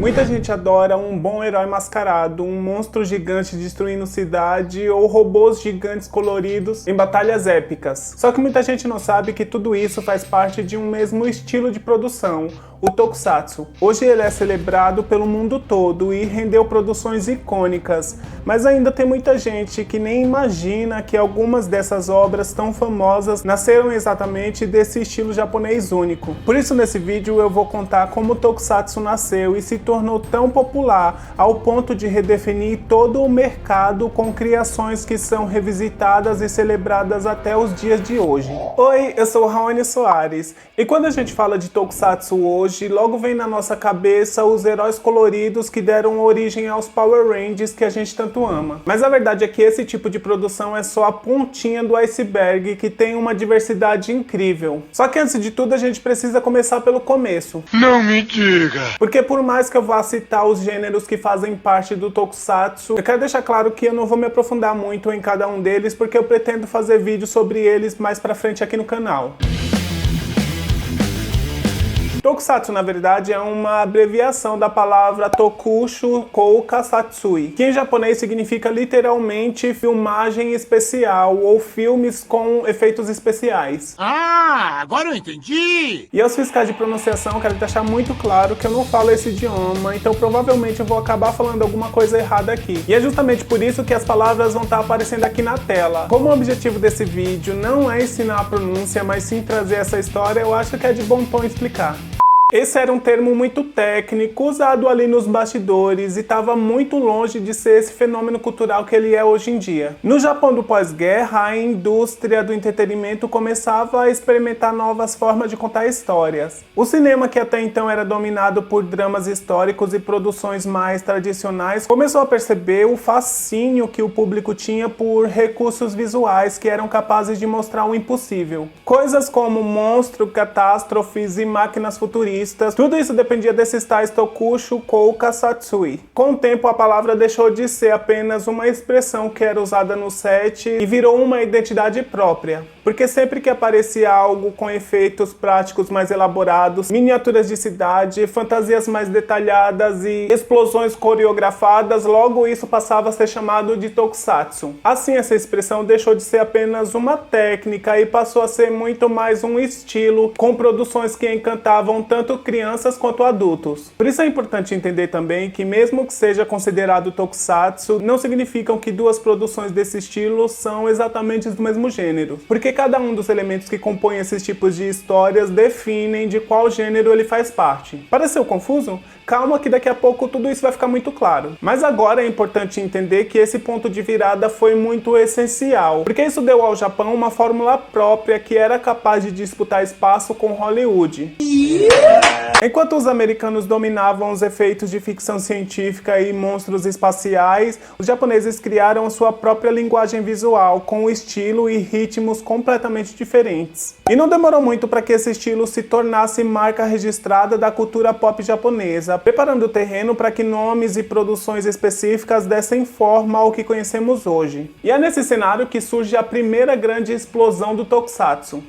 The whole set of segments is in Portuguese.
Muita gente adora um bom herói mascarado, um monstro gigante destruindo cidade ou robôs gigantes coloridos em batalhas épicas. Só que muita gente não sabe que tudo isso faz parte de um mesmo estilo de produção, o Tokusatsu. Hoje ele é celebrado pelo mundo todo e rendeu produções icônicas, mas ainda tem muita gente que nem imagina que algumas dessas obras tão famosas nasceram exatamente desse estilo japonês único. Por isso nesse vídeo eu vou contar como o Tokusatsu nasceu e se tornou tão popular ao ponto de redefinir todo o mercado com criações que são revisitadas e celebradas até os dias de hoje. Oi, eu sou o Raoni Soares e quando a gente fala de Tokusatsu hoje, logo vem na nossa cabeça os heróis coloridos que deram origem aos Power Rangers que a gente tanto ama. Mas a verdade é que esse tipo de produção é só a pontinha do iceberg que tem uma diversidade incrível. Só que antes de tudo a gente precisa começar pelo começo. Não me diga! Porque por mais que eu vá citar os gêneros que fazem parte do Tokusatsu, eu quero deixar claro que eu não vou me aprofundar muito em cada um deles porque eu pretendo fazer vídeos sobre eles mais pra frente aqui no canal. Tokusatsu, na verdade, é uma abreviação da palavra Tokushu Kouka Satsui, que em japonês significa literalmente filmagem especial ou filmes com efeitos especiais. Ah, agora eu entendi! E aos fiscais de pronunciação, quero deixar muito claro que eu não falo esse idioma, então provavelmente eu vou acabar falando alguma coisa errada aqui. E é justamente por isso que as palavras vão estar aparecendo aqui na tela. Como o objetivo desse vídeo não é ensinar a pronúncia, mas sim trazer essa história, eu acho que é de bom tom explicar. Esse era um termo muito técnico, usado ali nos bastidores e estava muito longe de ser esse fenômeno cultural que ele é hoje em dia. No Japão do pós-guerra, a indústria do entretenimento começava a experimentar novas formas de contar histórias. O cinema, que até então era dominado por dramas históricos e produções mais tradicionais, começou a perceber o fascínio que o público tinha por recursos visuais que eram capazes de mostrar o impossível. Coisas como monstros, catástrofes e máquinas futuristas. Tudo isso dependia desses tais Tokushu Kouka Satsui. Com o tempo, a palavra deixou de ser apenas uma expressão que era usada no set e virou uma identidade própria. Porque sempre que aparecia algo com efeitos práticos mais elaborados, miniaturas de cidade, fantasias mais detalhadas e explosões coreografadas, logo isso passava a ser chamado de Tokusatsu. Assim, essa expressão deixou de ser apenas uma técnica e passou a ser muito mais um estilo, com produções que encantavam tanto crianças quanto adultos. Por isso é importante entender também que mesmo que seja considerado Tokusatsu, não significam que duas produções desse estilo são exatamente do mesmo gênero. Porque cada um dos elementos que compõem esses tipos de histórias definem de qual gênero ele faz parte. Pareceu confuso? Calma que daqui a pouco tudo isso vai ficar muito claro. Mas agora é importante entender que esse ponto de virada foi muito essencial, porque isso deu ao Japão uma fórmula própria que era capaz de disputar espaço com Hollywood. Enquanto os americanos dominavam os efeitos de ficção científica e monstros espaciais, os japoneses criaram sua própria linguagem visual, com estilo e ritmos completamente diferentes. E não demorou muito para que esse estilo se tornasse marca registrada da cultura pop japonesa, preparando o terreno para que nomes e produções específicas dessem forma ao que conhecemos hoje. E é nesse cenário que surge a primeira grande explosão do Tokusatsu.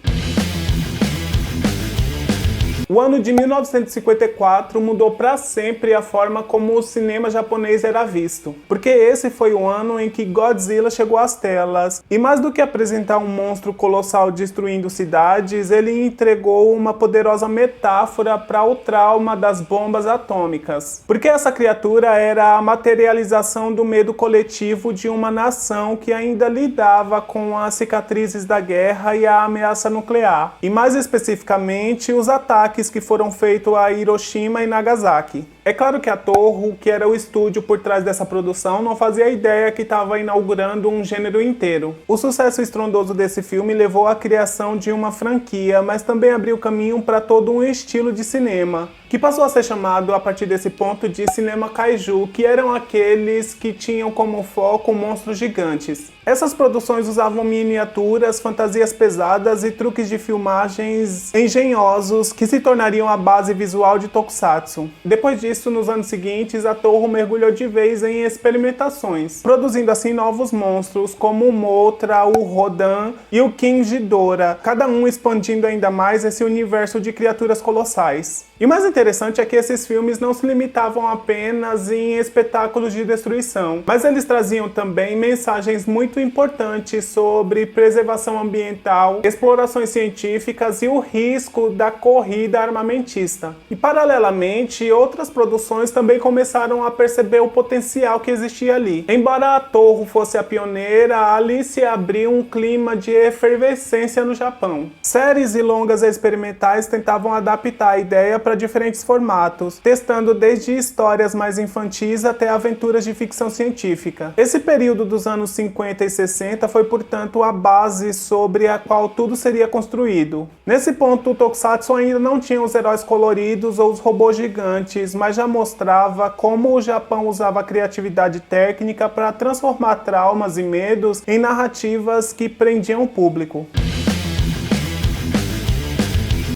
O ano de 1954 mudou para sempre a forma como o cinema japonês era visto, porque esse foi o ano em que Godzilla chegou às telas, e mais do que apresentar um monstro colossal destruindo cidades, ele entregou uma poderosa metáfora para o trauma das bombas atômicas, porque essa criatura era a materialização do medo coletivo de uma nação que ainda lidava com as cicatrizes da guerra e a ameaça nuclear, e mais especificamente os ataques que foram feitos a Hiroshima e Nagasaki. É claro que a Toho, que era o estúdio por trás dessa produção, não fazia ideia que estava inaugurando um gênero inteiro. O sucesso estrondoso desse filme levou à criação de uma franquia, mas também abriu caminho para todo um estilo de cinema, que passou a ser chamado a partir desse ponto de cinema kaiju, que eram aqueles que tinham como foco monstros gigantes. Essas produções usavam miniaturas, fantasias pesadas e truques de filmagens engenhosos que se tornariam a base visual de Tokusatsu. Depois disso, disso, nos anos seguintes, a Toho mergulhou de vez em experimentações, produzindo assim novos monstros como o Mothra, o Rodan e o King Ghidorah, cada um expandindo ainda mais esse universo de criaturas colossais. E o mais interessante é que esses filmes não se limitavam apenas em espetáculos de destruição, mas eles traziam também mensagens muito importantes sobre preservação ambiental, explorações científicas e o risco da corrida armamentista. E paralelamente, outras produções também começaram a perceber o potencial que existia ali. Embora a Toho fosse a pioneira, ali se abriu um clima de efervescência no Japão. Séries e longas experimentais tentavam adaptar a ideia para diferentes formatos, testando desde histórias mais infantis até aventuras de ficção científica. Esse período dos anos 50 e 60 foi, portanto, a base sobre a qual tudo seria construído. Nesse ponto, o Tokusatsu ainda não tinha os heróis coloridos ou os robôs gigantes, mas já mostrava como o Japão usava a criatividade técnica para transformar traumas e medos em narrativas que prendiam o público.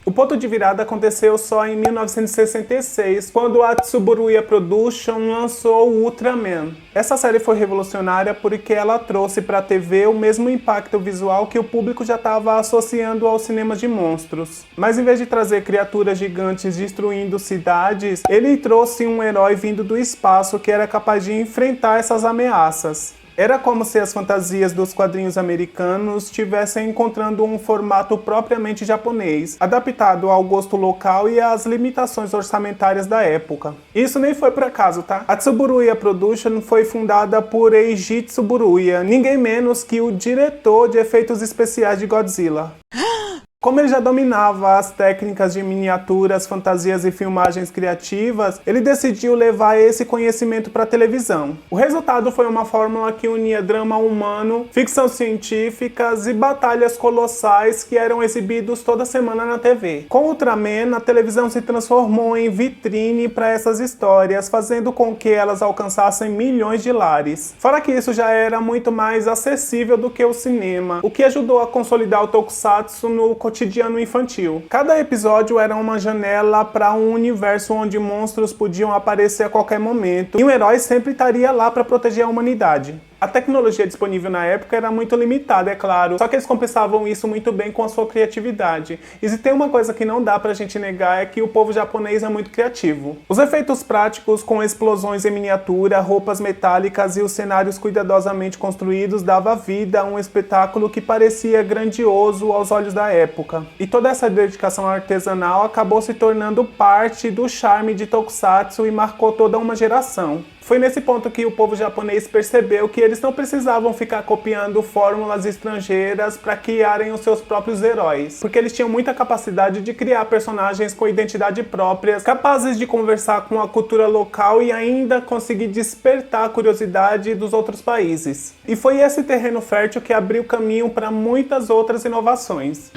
O ponto de virada aconteceu só em 1966, quando a Tsuburuya Production lançou o Ultraman. Essa série foi revolucionária porque ela trouxe para a TV o mesmo impacto visual que o público já estava associando ao cinema de monstros. Mas em vez de trazer criaturas gigantes destruindo cidades, ele trouxe um herói vindo do espaço que era capaz de enfrentar essas ameaças. Era como se as fantasias dos quadrinhos americanos estivessem encontrando um formato propriamente japonês, adaptado ao gosto local e às limitações orçamentárias da época. Isso nem foi por acaso, tá? A Tsuburuya Production foi fundada por Eiji Tsuburuya, ninguém menos que o diretor de efeitos especiais de Godzilla. Como ele já dominava as técnicas de miniaturas, fantasias e filmagens criativas, ele decidiu levar esse conhecimento para a televisão. O resultado foi uma fórmula que unia drama humano, ficção científicas e batalhas colossais que eram exibidos toda semana na TV. Com Ultraman, a televisão se transformou em vitrine para essas histórias, fazendo com que elas alcançassem milhões de lares. Fora que isso já era muito mais acessível do que o cinema, o que ajudou a consolidar o Tokusatsu no cotidiano infantil. Cada episódio era uma janela para um universo onde monstros podiam aparecer a qualquer momento e um herói sempre estaria lá para proteger a humanidade. A tecnologia disponível na época era muito limitada, é claro, só que eles compensavam isso muito bem com a sua criatividade. E se tem uma coisa que não dá pra gente negar é que o povo japonês é muito criativo. Os efeitos práticos com explosões em miniatura, roupas metálicas e os cenários cuidadosamente construídos dava vida a um espetáculo que parecia grandioso aos olhos da época. E toda essa dedicação artesanal acabou se tornando parte do charme de Tokusatsu e marcou toda uma geração. Foi nesse ponto que o povo japonês percebeu que eles não precisavam ficar copiando fórmulas estrangeiras para criarem os seus próprios heróis, porque eles tinham muita capacidade de criar personagens com identidade própria, capazes de conversar com a cultura local e ainda conseguir despertar a curiosidade dos outros países. E foi esse terreno fértil que abriu caminho para muitas outras inovações.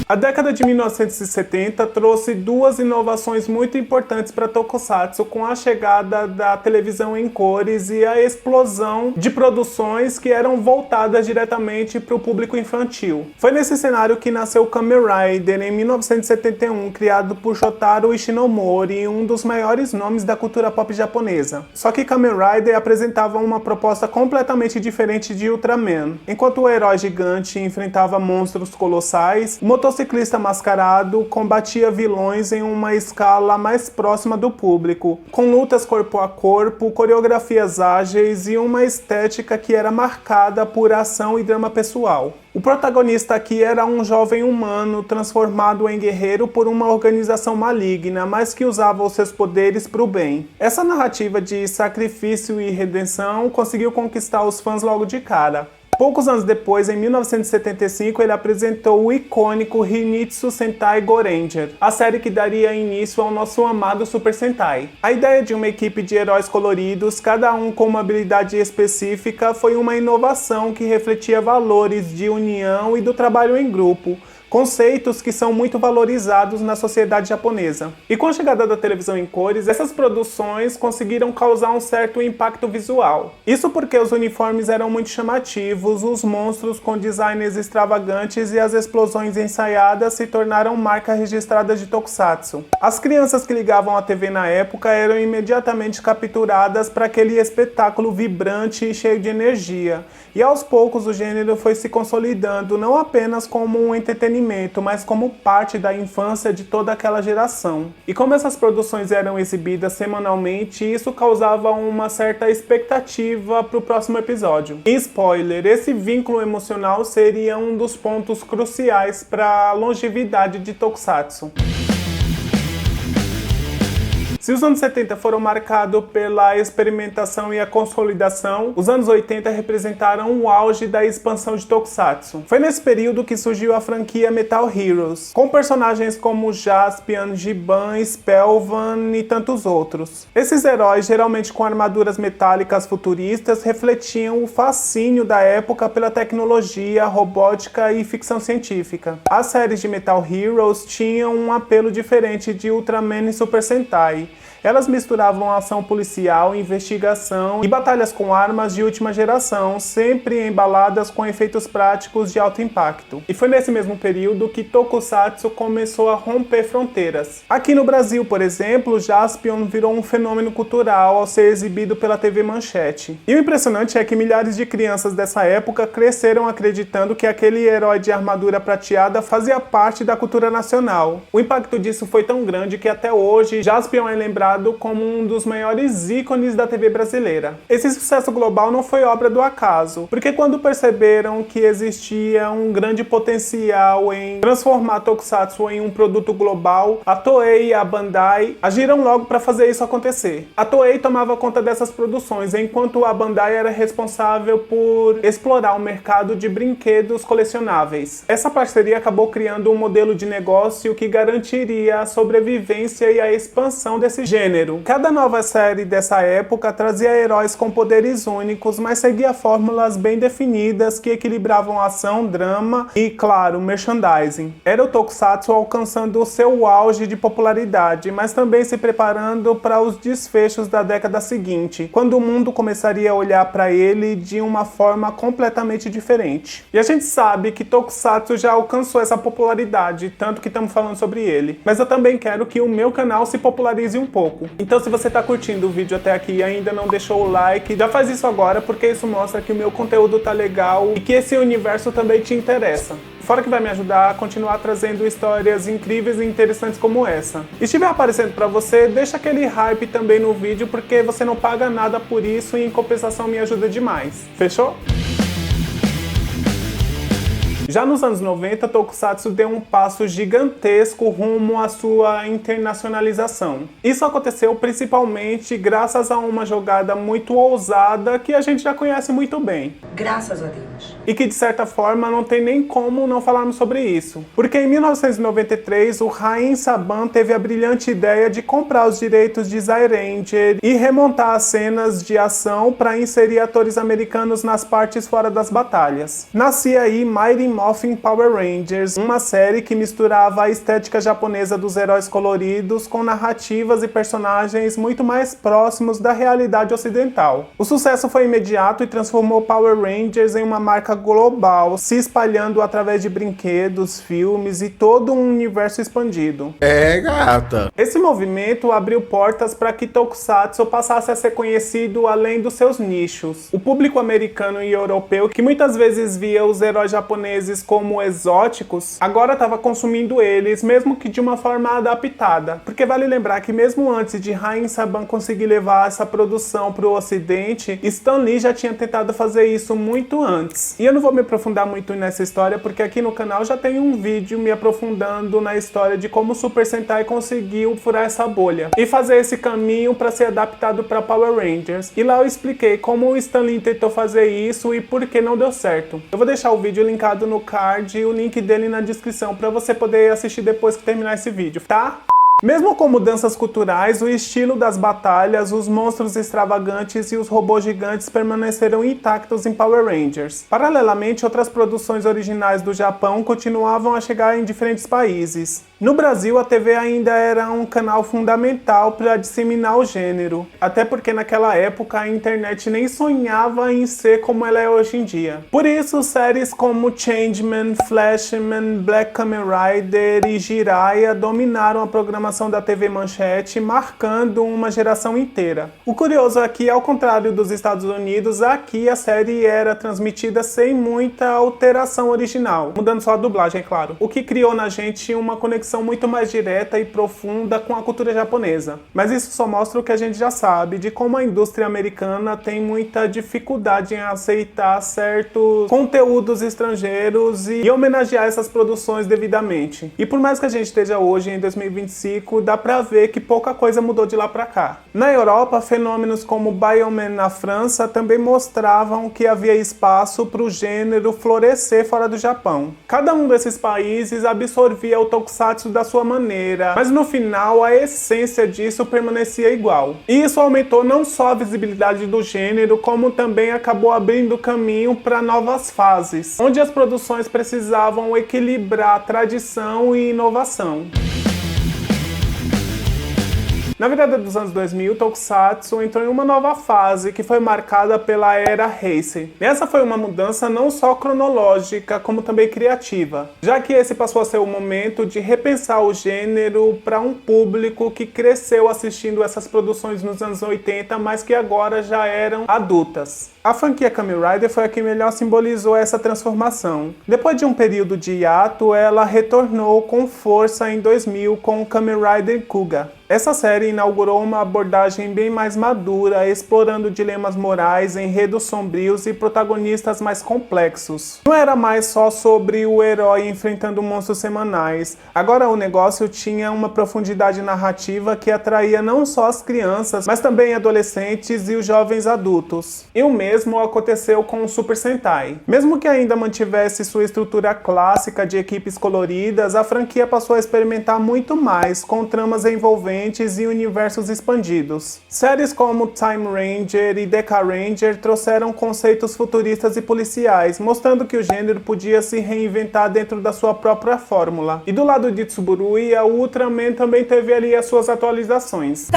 A década de 1970 trouxe duas inovações muito importantes para Tokusatsu, com a chegada da televisão em cores e a explosão de produções que eram voltadas diretamente para o público infantil. Foi nesse cenário que nasceu o Kamen Rider em 1971, criado por Shotaro Ishinomori, um dos maiores nomes da cultura pop japonesa. Só que Kamen Rider apresentava uma proposta completamente diferente de Ultraman. Enquanto o herói gigante enfrentava monstros colossais, o motociclista mascarado combatia vilões em uma escala mais próxima do público, com lutas corpo a corpo, coreografias ágeis e uma estética que era marcada por ação e drama pessoal. O protagonista aqui era um jovem humano transformado em guerreiro por uma organização maligna, mas que usava os seus poderes para o bem. Essa narrativa de sacrifício e redenção conseguiu conquistar os fãs logo de cara. Poucos anos depois, em 1975, ele apresentou o icônico Hinitsu Sentai Goranger, a série que daria início ao nosso amado Super Sentai. A ideia de uma equipe de heróis coloridos, cada um com uma habilidade específica, foi uma inovação que refletia valores de união e do trabalho em grupo, conceitos que são muito valorizados na sociedade japonesa. E com a chegada da televisão em cores, essas produções conseguiram causar um certo impacto visual. Isso porque os uniformes eram muito chamativos, os monstros com designs extravagantes e as explosões ensaiadas se tornaram marca registrada de Tokusatsu. As crianças que ligavam a TV na época eram imediatamente capturadas para aquele espetáculo vibrante e cheio de energia. E aos poucos o gênero foi se consolidando não apenas como um entretenimento, mas como parte da infância de toda aquela geração. E como essas produções eram exibidas semanalmente, isso causava uma certa expectativa para o próximo episódio. E spoiler, esse vínculo emocional seria um dos pontos cruciais para a longevidade de Tokusatsu. Se os anos 70 foram marcados pela experimentação e a consolidação, os anos 80 representaram o auge da expansão de Tokusatsu. Foi nesse período que surgiu a franquia Metal Heroes, com personagens como Jaspion, Giban, Spellvan e tantos outros. Esses heróis, geralmente com armaduras metálicas futuristas, refletiam o fascínio da época pela tecnologia, robótica e ficção científica. As séries de Metal Heroes tinham um apelo diferente de Ultraman e Super Sentai. Elas misturavam ação policial, investigação e batalhas com armas de última geração, sempre embaladas com efeitos práticos de alto impacto. E foi nesse mesmo período que Tokusatsu começou a romper fronteiras. Aqui no Brasil, por exemplo, Jaspion virou um fenômeno cultural ao ser exibido pela TV Manchete. E o impressionante é que milhares de crianças dessa época cresceram acreditando que aquele herói de armadura prateada fazia parte da cultura nacional. O impacto disso foi tão grande que até hoje Jaspion é lembrado como um dos maiores ícones da TV brasileira. Esse sucesso global não foi obra do acaso, porque quando perceberam que existia um grande potencial em transformar Tokusatsu em um produto global, a Toei e a Bandai agiram logo para fazer isso acontecer. A Toei tomava conta dessas produções, enquanto a Bandai era responsável por explorar o mercado de brinquedos colecionáveis. Essa parceria acabou criando um modelo de negócio que garantiria a sobrevivência e a expansão desse gênero. Cada nova série dessa época trazia heróis com poderes únicos, mas seguia fórmulas bem definidas que equilibravam ação, drama e, claro, merchandising. Era o Tokusatsu alcançando o seu auge de popularidade, mas também se preparando para os desfechos da década seguinte, quando o mundo começaria a olhar para ele de uma forma completamente diferente. E a gente sabe que Tokusatsu já alcançou essa popularidade, tanto que estamos falando sobre ele. Mas eu também quero que o meu canal se popularize um pouco. Então se você está curtindo o vídeo até aqui e ainda não deixou o like, já faz isso agora, porque isso mostra que o meu conteúdo tá legal e que esse universo também te interessa. Fora que vai me ajudar a continuar trazendo histórias incríveis e interessantes como essa. E se estiver aparecendo pra você, deixa aquele hype também no vídeo, porque você não paga nada por isso e em compensação me ajuda demais. Fechou? Já nos anos 90, Tokusatsu deu um passo gigantesco rumo à sua internacionalização. Isso aconteceu principalmente graças a uma jogada muito ousada que a gente já conhece muito bem. Graças a Deus. E que de certa forma não tem nem como não falarmos sobre isso. Porque em 1993, o Rain Saban teve a brilhante ideia de comprar os direitos de Zyranger e remontar as cenas de ação para inserir atores americanos nas partes fora das batalhas. Nascia aí Mighty Morphin Power Rangers, uma série que misturava a estética japonesa dos heróis coloridos com narrativas e personagens muito mais próximos da realidade ocidental. O sucesso foi imediato e transformou Power Rangers em uma marca global, se espalhando através de brinquedos, filmes e todo um universo expandido. É, gata. Esse movimento abriu portas para que Tokusatsu passasse a ser conhecido além dos seus nichos. O público americano e europeu, que muitas vezes via os heróis japoneses como exóticos, agora estava consumindo eles, mesmo que de uma forma adaptada. Porque vale lembrar que mesmo antes de Rain Saban conseguir levar essa produção para o ocidente, Stan Lee já tinha tentado fazer isso muito antes. E eu não vou me aprofundar muito nessa história, porque aqui no canal já tem um vídeo me aprofundando na história de como o Super Sentai conseguiu furar essa bolha e fazer esse caminho para ser adaptado para Power Rangers. E lá eu expliquei como o Stan Lee tentou fazer isso e por que não deu certo. Eu vou deixar o vídeo linkado no card e o link dele na descrição para você poder assistir depois que terminar esse vídeo, tá? Mesmo com mudanças culturais, o estilo das batalhas, os monstros extravagantes e os robôs gigantes permaneceram intactos em Power Rangers. Paralelamente, outras produções originais do Japão continuavam a chegar em diferentes países. No Brasil, a TV ainda era um canal fundamental para disseminar o gênero, até porque naquela época a internet nem sonhava em ser como ela é hoje em dia. Por isso, séries como Changeman, Flashman, Black Kamen Rider e Jiraiya dominaram a programação da TV Manchete, marcando uma geração inteira. O curioso é que, ao contrário dos Estados Unidos, aqui a série era transmitida sem muita alteração original, mudando só a dublagem, é claro, o que criou na gente uma conexão muito mais direta e profunda com a cultura japonesa. Mas isso só mostra o que a gente já sabe, de como a indústria americana tem muita dificuldade em aceitar certos conteúdos estrangeiros e homenagear essas produções devidamente. E por mais que a gente esteja hoje em 2025, dá pra ver que pouca coisa mudou de lá pra cá. Na Europa, fenômenos como Bioman na França também mostravam que havia espaço para o gênero florescer fora do Japão. Cada um desses países absorvia o tokusatsu da sua maneira, mas no final a essência disso permanecia igual. E isso aumentou não só a visibilidade do gênero, como também acabou abrindo caminho para novas fases, onde as produções precisavam equilibrar tradição e inovação. Na virada dos anos 2000, o Tokusatsu entrou em uma nova fase que foi marcada pela era Heisei. E essa foi uma mudança não só cronológica, como também criativa, já que esse passou a ser o momento de repensar o gênero para um público que cresceu assistindo essas produções nos anos 80, mas que agora já eram adultas. A franquia Kamen Rider foi a que melhor simbolizou essa transformação. Depois de um período de hiato, ela retornou com força em 2000 com Kamen Rider Kuga. Essa série inaugurou uma abordagem bem mais madura, explorando dilemas morais, enredos sombrios e protagonistas mais complexos. Não era mais só sobre o herói enfrentando monstros semanais. Agora o negócio tinha uma profundidade narrativa que atraía não só as crianças, mas também adolescentes e os jovens adultos. E o mesmo aconteceu com o Super Sentai. Mesmo que ainda mantivesse sua estrutura clássica de equipes coloridas, a franquia passou a experimentar muito mais, com tramas envolventes e universos expandidos. Séries como Time Ranger e Deca Ranger trouxeram conceitos futuristas e policiais, mostrando que o gênero podia se reinventar dentro da sua própria fórmula. E do lado de Tsuburuya, o Ultraman também teve ali as suas atualizações.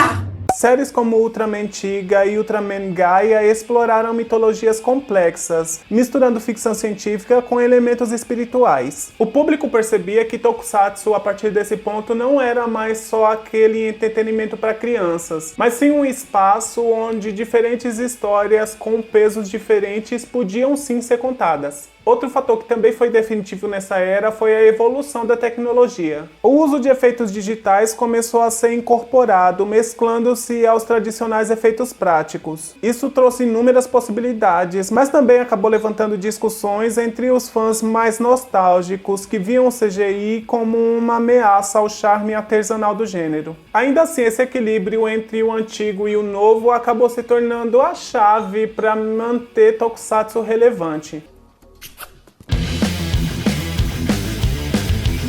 Séries como Ultraman Tiga e Ultraman Gaia exploraram mitologias complexas, misturando ficção científica com elementos espirituais. O público percebia que Tokusatsu, a partir desse ponto, não era mais só aquele entretenimento para crianças, mas sim um espaço onde diferentes histórias com pesos diferentes podiam sim ser contadas. Outro fator que também foi definitivo nessa era foi a evolução da tecnologia. O uso de efeitos digitais começou a ser incorporado, mesclando-se aos tradicionais efeitos práticos. Isso trouxe inúmeras possibilidades, mas também acabou levantando discussões entre os fãs mais nostálgicos, que viam o CGI como uma ameaça ao charme artesanal do gênero. Ainda assim, esse equilíbrio entre o antigo e o novo acabou se tornando a chave para manter Tokusatsu relevante.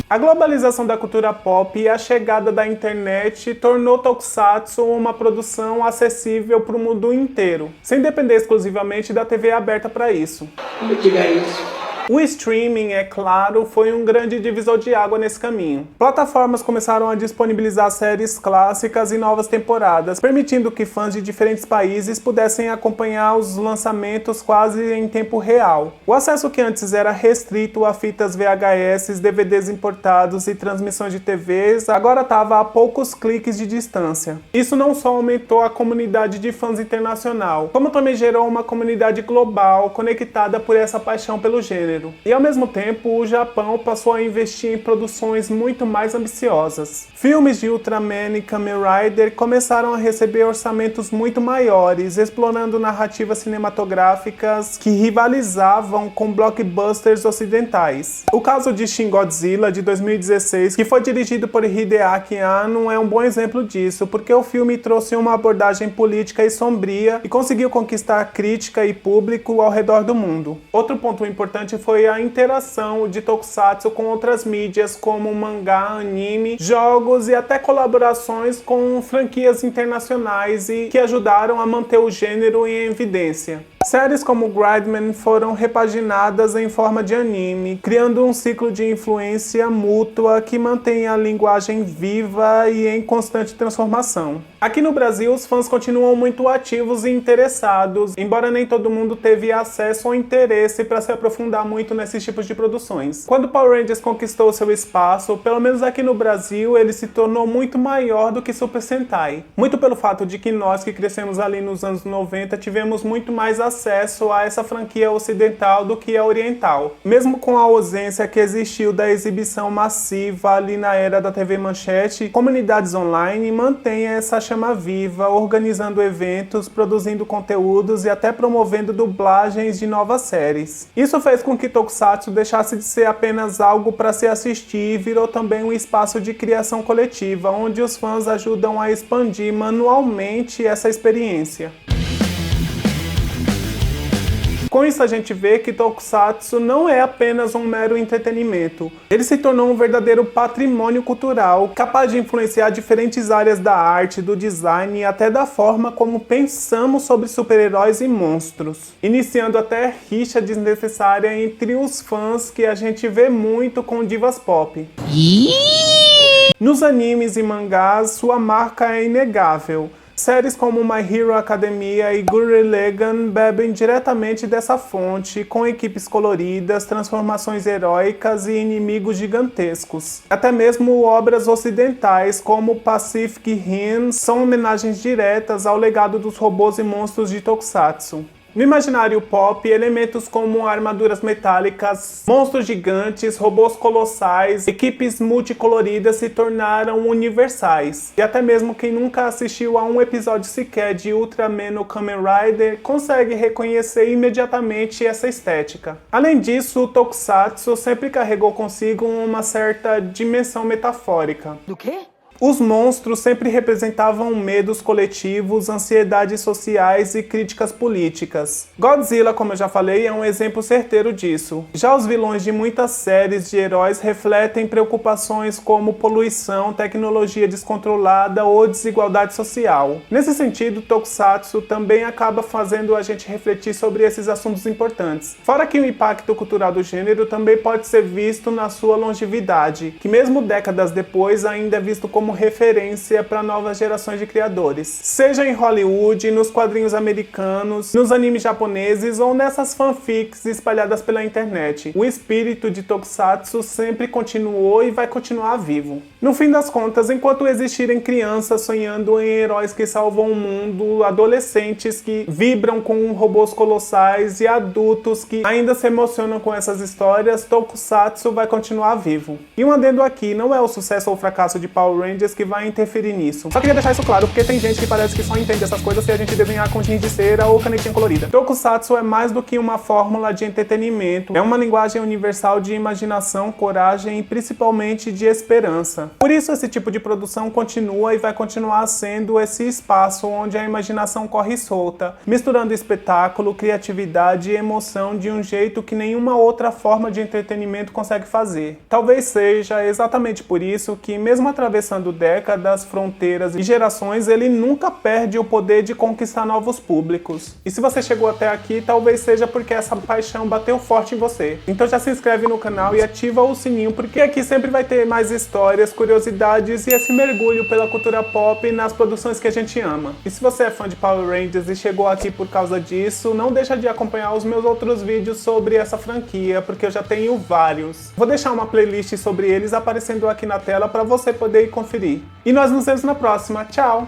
A globalização da cultura pop e a chegada da internet tornou Tokusatsu uma produção acessível para o mundo inteiro, sem depender exclusivamente da TV aberta para isso. Não diga isso. O streaming, é claro, foi um grande divisor de água nesse caminho. Plataformas começaram a disponibilizar séries clássicas e novas temporadas, permitindo que fãs de diferentes países pudessem acompanhar os lançamentos quase em tempo real. O acesso que antes era restrito a fitas VHS, DVDs importados e transmissões de TVs, agora estava a poucos cliques de distância. Isso não só aumentou a comunidade de fãs internacional, como também gerou uma comunidade global conectada por essa paixão pelo gênero. E ao mesmo tempo, o Japão passou a investir em produções muito mais ambiciosas. Filmes de Ultraman e Kamen Rider começaram a receber orçamentos muito maiores, explorando narrativas cinematográficas que rivalizavam com blockbusters ocidentais. O caso de Shin Godzilla, de 2016, que foi dirigido por Hideaki Anno, é um bom exemplo disso, porque o filme trouxe uma abordagem política e sombria e conseguiu conquistar crítica e público ao redor do mundo. Outro ponto importante foi foi a interação de Tokusatsu com outras mídias como mangá, anime, jogos e até colaborações com franquias internacionais e que ajudaram a manter o gênero em evidência. Séries como Gridman foram repaginadas em forma de anime, criando um ciclo de influência mútua que mantém a linguagem viva e em constante transformação. Aqui no Brasil, os fãs continuam muito ativos e interessados, embora nem todo mundo teve acesso ou interesse para se aprofundar muito nesses tipos de produções. Quando Power Rangers conquistou seu espaço, pelo menos aqui no Brasil, ele se tornou muito maior do que Super Sentai. Muito pelo fato de que nós que crescemos ali nos anos 90 tivemos muito mais acesso a essa franquia ocidental do que a oriental. Mesmo com a ausência que existiu da exibição massiva ali na era da TV Manchete, comunidades online mantêm essa chama viva, organizando eventos, produzindo conteúdos e até promovendo dublagens de novas séries. Isso fez com que Tokusatsu deixasse de ser apenas algo para se assistir e virou também um espaço de criação coletiva, onde os fãs ajudam a expandir manualmente essa experiência. Com isso a gente vê que Tokusatsu não é apenas um mero entretenimento. Ele se tornou um verdadeiro patrimônio cultural, capaz de influenciar diferentes áreas da arte, do design e até da forma como pensamos sobre super-heróis e monstros. Iniciando até rixa desnecessária entre os fãs que a gente vê muito com divas pop. Nos animes e mangás, sua marca é inegável. Séries como My Hero Academia e Gurren Lagann bebem diretamente dessa fonte, com equipes coloridas, transformações heróicas e inimigos gigantescos. Até mesmo obras ocidentais como Pacific Rim são homenagens diretas ao legado dos robôs e monstros de Tokusatsu. No imaginário pop, elementos como armaduras metálicas, monstros gigantes, robôs colossais, equipes multicoloridas se tornaram universais. E até mesmo quem nunca assistiu a um episódio sequer de Ultraman ou Kamen Rider consegue reconhecer imediatamente essa estética. Além disso, o Tokusatsu sempre carregou consigo uma certa dimensão metafórica. Do quê? Os monstros sempre representavam medos coletivos, ansiedades sociais e críticas políticas. Godzilla, como eu já falei, é um exemplo certeiro disso. Já os vilões de muitas séries de heróis refletem preocupações como poluição, tecnologia descontrolada ou desigualdade social. Nesse sentido, Tokusatsu também acaba fazendo a gente refletir sobre esses assuntos importantes. Fora que o impacto cultural do gênero também pode ser visto na sua longevidade, que mesmo décadas depois ainda é visto como referência para novas gerações de criadores. Seja em Hollywood, nos quadrinhos americanos, nos animes japoneses ou nessas fanfics espalhadas pela internet. O espírito de Tokusatsu sempre continuou e vai continuar vivo. No fim das contas, enquanto existirem crianças sonhando em heróis que salvam o mundo, adolescentes que vibram com robôs colossais e adultos que ainda se emocionam com essas histórias, Tokusatsu vai continuar vivo. E um adendo aqui, não é o sucesso ou fracasso de Power Rangers que vai interferir nisso. Só queria deixar isso claro, porque tem gente que parece que só entende essas coisas se a gente desenhar com giz de cera ou canetinha colorida. Tokusatsu é mais do que uma fórmula de entretenimento, é uma linguagem universal de imaginação, coragem e principalmente de esperança. Por isso esse tipo de produção continua e vai continuar sendo esse espaço onde a imaginação corre solta, misturando espetáculo, criatividade e emoção de um jeito que nenhuma outra forma de entretenimento consegue fazer. Talvez seja exatamente por isso que, mesmo atravessando décadas, fronteiras e gerações, ele nunca perde o poder de conquistar novos públicos. E se você chegou até aqui, talvez seja porque essa paixão bateu forte em você. Então já se inscreve no canal e ativa o sininho, porque aqui sempre vai ter mais histórias, curiosidades e esse mergulho pela cultura pop nas produções que a gente ama. E se você é fã de Power Rangers e chegou aqui por causa disso, não deixa de acompanhar os meus outros vídeos sobre essa franquia, porque eu já tenho vários. Vou deixar uma playlist sobre eles aparecendo aqui na tela para você poder conferir. E nós nos vemos na próxima. Tchau!